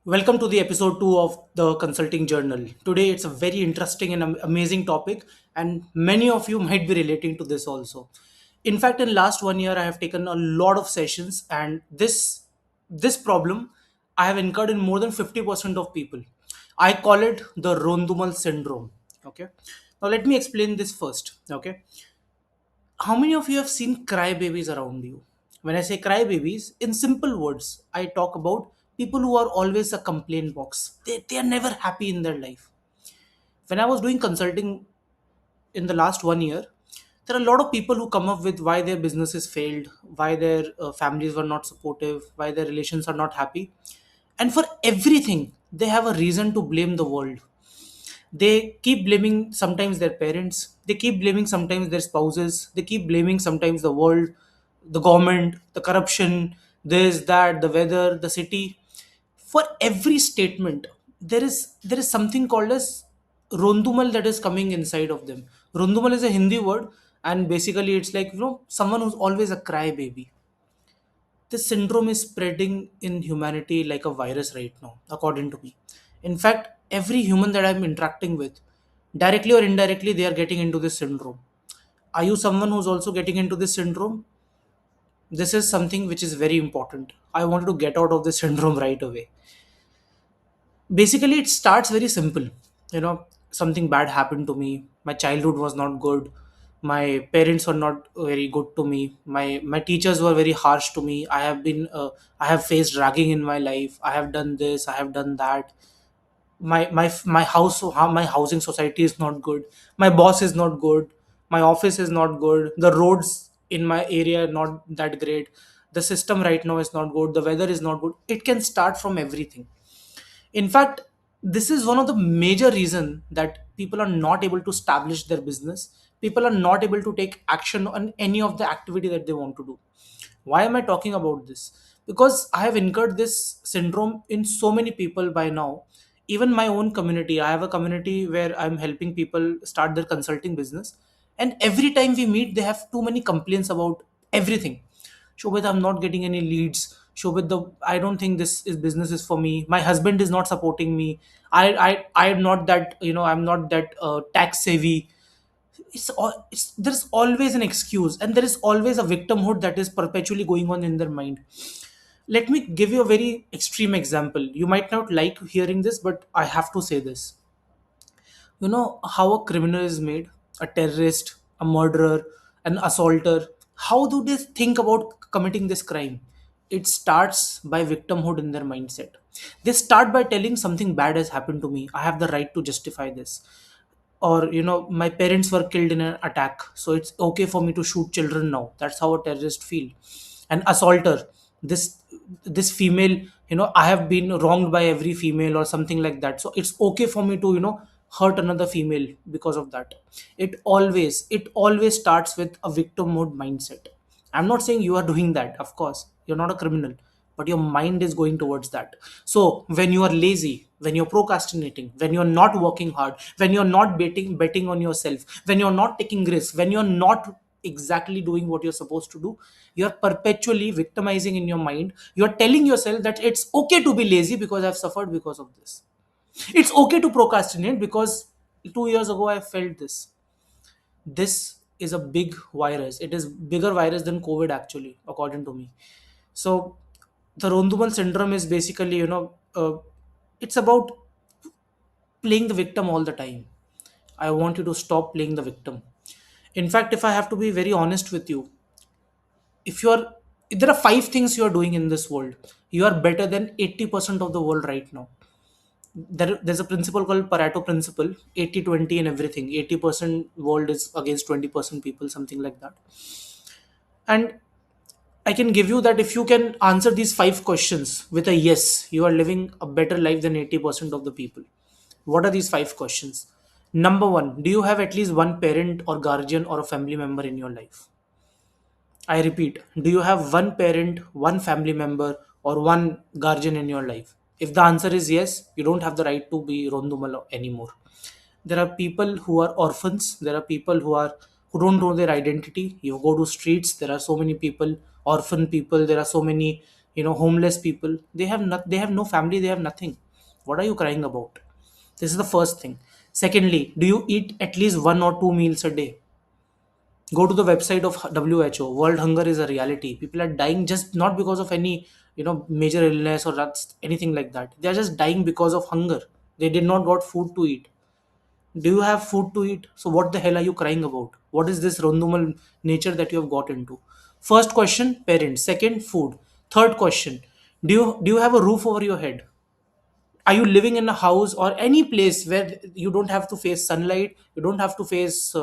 Welcome to the episode 2 of the Consulting Journal. Today it's a very interesting and amazing topic, and many of you might be relating to this also. In fact, in last 1 year, I have taken a lot of sessions, and this problem I have incurred in more than 50% of people. I call it the Rondumal syndrome. Okay. Now let me explain this first. Okay. How many of you have seen crybabies around you? When I say crybabies, in simple words, I talk about people who are always a complaint box. They are never happy in their life. When I was doing consulting in the last 1 year, there are a lot of people who come up with why their businesses failed, why their families were not supportive, why their relations are not happy. And for everything, they have a reason to blame the world. They keep blaming sometimes their parents, they keep blaming sometimes their spouses, they keep blaming sometimes the world, the government, the corruption, this, that, the weather, the city. For every statement, there is something called as Rondumal that is coming inside of them. Rondumal is a Hindi word, and basically it's like someone who's always a crybaby. This syndrome is spreading in humanity like a virus right now, according to me. In fact, every human that I'm interacting with, directly or indirectly, they are getting into this syndrome. Are you someone who's also getting into this syndrome? This is something which is very important. I wanted to get out of this syndrome right away. Basically, it starts very simple. Something bad happened to me. My childhood was not good. My parents were not very good to me. My teachers were very harsh to me. I have faced ragging in my life. I have done this, I have done that. My house, my housing society is not good. My boss is not good. My office is not good. The roads in my area are not that great. The system right now is not good. The weather is not good. It can start from everything. In fact, this is one of the major reason that people are not able to establish their business. People are not able to take action on any of the activity that they want to do. Why am I talking about this? Because I have incurred this syndrome in so many people by now. Even my own community, I have a community where I'm helping people start their consulting business. And every time we meet, they have too many complaints about everything. Shobhit, I'm not getting any leads. Shobhit, I don't think this is business is for me. My husband is not supporting me. I'm not that, I'm not that tax savvy. There's always an excuse, and there is always a victimhood that is perpetually going on in their mind. Let me give you a very extreme example. You might not like hearing this, but I have to say this. You know how a criminal is made? A terrorist, a murderer, an assaulter. How do they think about committing this crime? It starts by victimhood in their mindset. They start by telling something bad has happened to me. I have the right to justify this. Or, my parents were killed in an attack, so it's okay for me to shoot children now. That's how a terrorist feel. An assaulter, this this female, I have been wronged by every female or something like that, so it's okay for me to hurt another female because of that. It always starts with a victim mode mindset. I'm not saying you are doing that. Of course, you're not a criminal, but your mind is going towards that. So when you are lazy, when you're procrastinating, when you're not working hard, when you're not betting on yourself, when you're not taking risks, when you're not exactly doing what you're supposed to do, you're perpetually victimizing in your mind. You're telling yourself that it's okay to be lazy because I've suffered because of this. It's okay to procrastinate because 2 years ago I felt this. This is a big virus. It is bigger virus than COVID, actually, according to me. So the Rondumal syndrome is basically, it's about playing the victim all the time. I want you to stop playing the victim. In fact, if I have to be very honest with you, if you are if there are five things you are doing in this world, you are better than 80% of the world right now. There's a principle called Pareto principle, 80-20 and everything. 80% world is against 20% people, something like that. And I can give you that if you can answer these five questions with a yes, you are living a better life than 80% of the people. What are these five questions? Number one, do you have at least one parent or guardian or a family member in your life? I repeat, do you have one parent, one family member, or one guardian in your life? If the answer is yes, you don't have the right to be Rondumal anymore. There are people who are orphans. There are people who don't know their identity. You go to streets, there are so many people, orphan people. There are so many, homeless people, they have no family, they have nothing. What are you crying about? This is the first thing. Secondly, do you eat at least one or two meals a day? Go to the website of WHO. World hunger is a reality. People are dying just not because of any major illness or that's anything like that. They are just dying because of hunger. They did not got food to eat. Do you have food to eat? So what the hell are you crying about? What is this rondumal nature that you have got into? First question, parents. Second, food. Third question, do you have a roof over your head? Are you living in a house or any place where you don't have to face sunlight, you don't have to face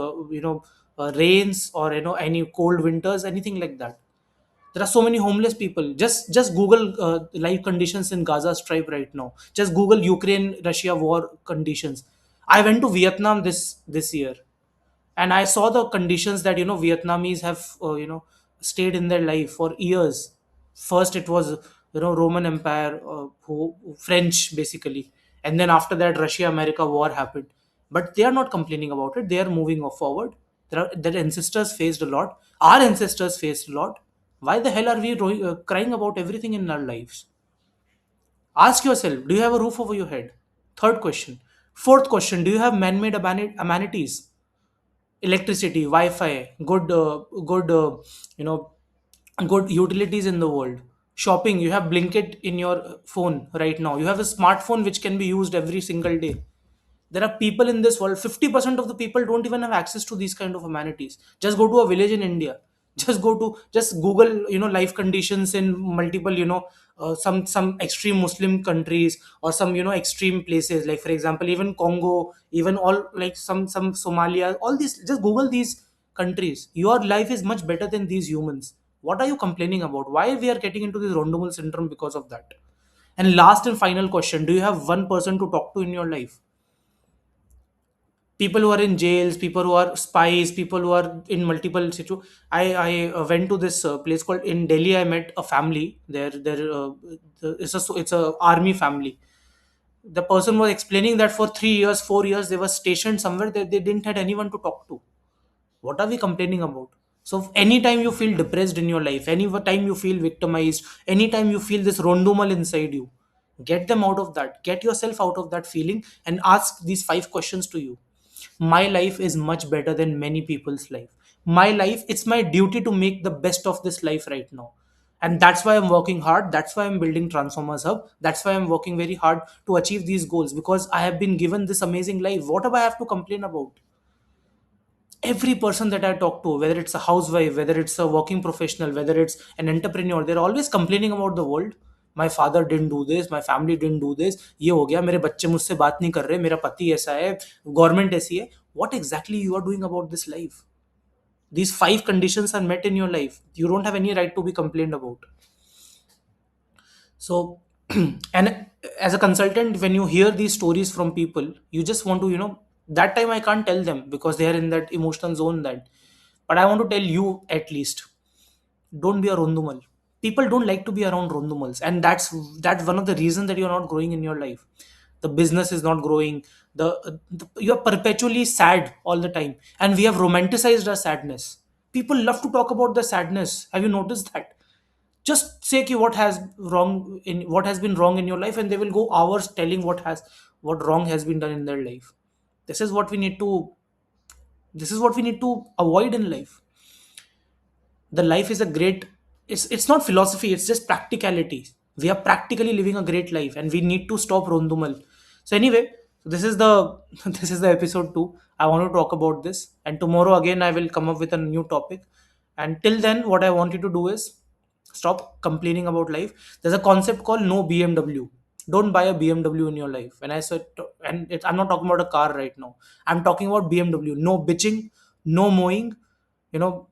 rains or any cold winters, anything like that? There are so many homeless people. Just google life conditions in Gaza Strip right now. Just google Ukraine Russia war conditions. I went to Vietnam this year, and I saw the conditions that Vietnamese have stayed in their life for years. First it was Roman Empire, who French basically, and then after that Russia America war happened. But they are not complaining about it, they are moving forward. Their ancestors faced a lot, our ancestors faced a lot. Why the hell are we crying about everything in our lives? Ask yourself, do you have a roof over your head? Third question. Fourth question, do you have man-made amenities? Electricity, Wi-Fi, good you know good utilities in the world. Shopping, you have Blinkit in your phone right now. You have a smartphone which can be used every single day. There are people in this world, 50% of the people don't even have access to these kind of amenities. Just go to a village in India. Just google life conditions in multiple some extreme Muslim countries, or some extreme places, like for example even Congo, even all like some Somalia, all these. Just google these countries. Your life is much better than these humans. What are you complaining about? Why we are getting into this Rondumal syndrome because of that? And last and final question, do you have one person to talk to in your life? People who are in jails, people who are spies, people who are in multiple I went to this place called in Delhi. I met a family there. It's a army family. The person was explaining that for 3 years 4 years they were stationed somewhere that they didn't had anyone to talk to. What are we complaining about? So anytime you feel depressed in your life, any time you feel victimized, anytime you feel this rondumal inside you, get them out of that. Get yourself out of that feeling and ask these five questions to you. My life is much better than many people's life. My life, it's my duty to make the best of this life right now. And that's why I'm working hard. That's why I'm building Transformers Hub. That's why I'm working very hard to achieve these goals, because I have been given this amazing life. What do I have to complain about? Every person that I talk to, whether it's a housewife, whether it's a working professional, whether it's an entrepreneur, they're always complaining about the world. My father didn't do this, my family didn't do this, ये हो गया, मेरे बच्चे मुझसे बात नहीं कर रहे, मेरा पति ऐसा है, गवर्नमेंट ऐसी है. What exactly you are doing about this life? These five conditions are met in your life, you don't have any right to be complained about. So and as a consultant, when you hear these stories from people, you just want to that time I can't tell them because they are in that emotional zone. That But I want to tell you, at least, don't be a rondumal. People don't like to be around rondumals, and that's one of the reasons that you're not growing in your life. The business is not growing. You're perpetually sad all the time, and we have romanticized our sadness. People love to talk about the sadness. Have you noticed that? Just say ki what has been wrong in your life, and they will go hours telling what wrong has been done in their life. This is what we need to avoid in life. The life is a great, it's not philosophy, it's just practicality. We are practically living a great life, and we need to stop rondumal. So anyway, this is the this is the episode 2. I want to talk about this, and tomorrow again I will come up with a new topic. And till then, what I want you to do is stop complaining about life. There's a concept called no BMW. Don't buy a BMW in your life. And I said, I'm not talking about a car right now, I'm talking about BMW. No bitching, no mowing, no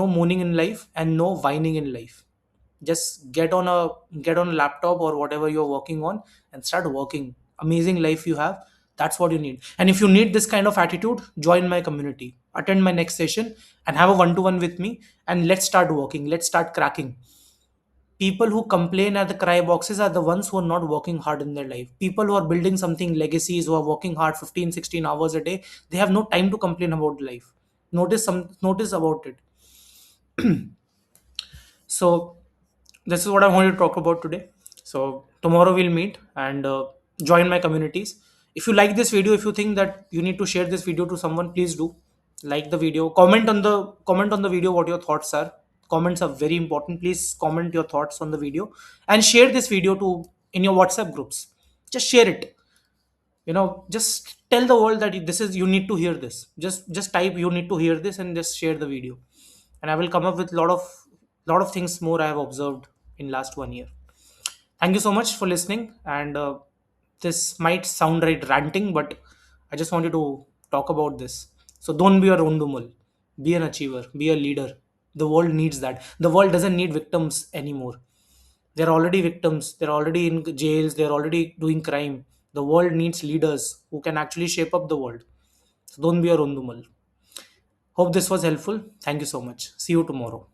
moaning in life, and no whining in life. Just get on a laptop or whatever you're working on, and start working. Amazing life you have. That's what you need. And if you need this kind of attitude, join my community, attend my next session, and have a one-to-one with me, and let's start working, let's start cracking. People who complain at the cry boxes are the ones who are not working hard in their life. People who are building something legacies, who are working hard 15, 16 hours a day, they have no time to complain about life. Notice about it. So This is what I wanted to talk about today. So tomorrow we'll meet and join my communities. If you like this video, if you think that you need to share this video to someone, please do like the video. Comment on the video what your thoughts are. Comments are very important. Please comment your thoughts on the video and share this video to in your WhatsApp groups. Just share it. Just tell the world that this is you need to hear this. Just type you need to hear this and just share the video, and I will come up with lot of things more I have observed in last 1 year. Thank you so much for listening, and this might sound right ranting, but I just wanted to talk about this. So don't be a rondumal, be an achiever, be a leader. The world needs that. The world doesn't need victims anymore. They're already victims. They're already in jails. They're already doing crime. The world needs leaders who can actually shape up the world. So don't be a Rondumal. Hope this was helpful. Thank you so much. See you tomorrow.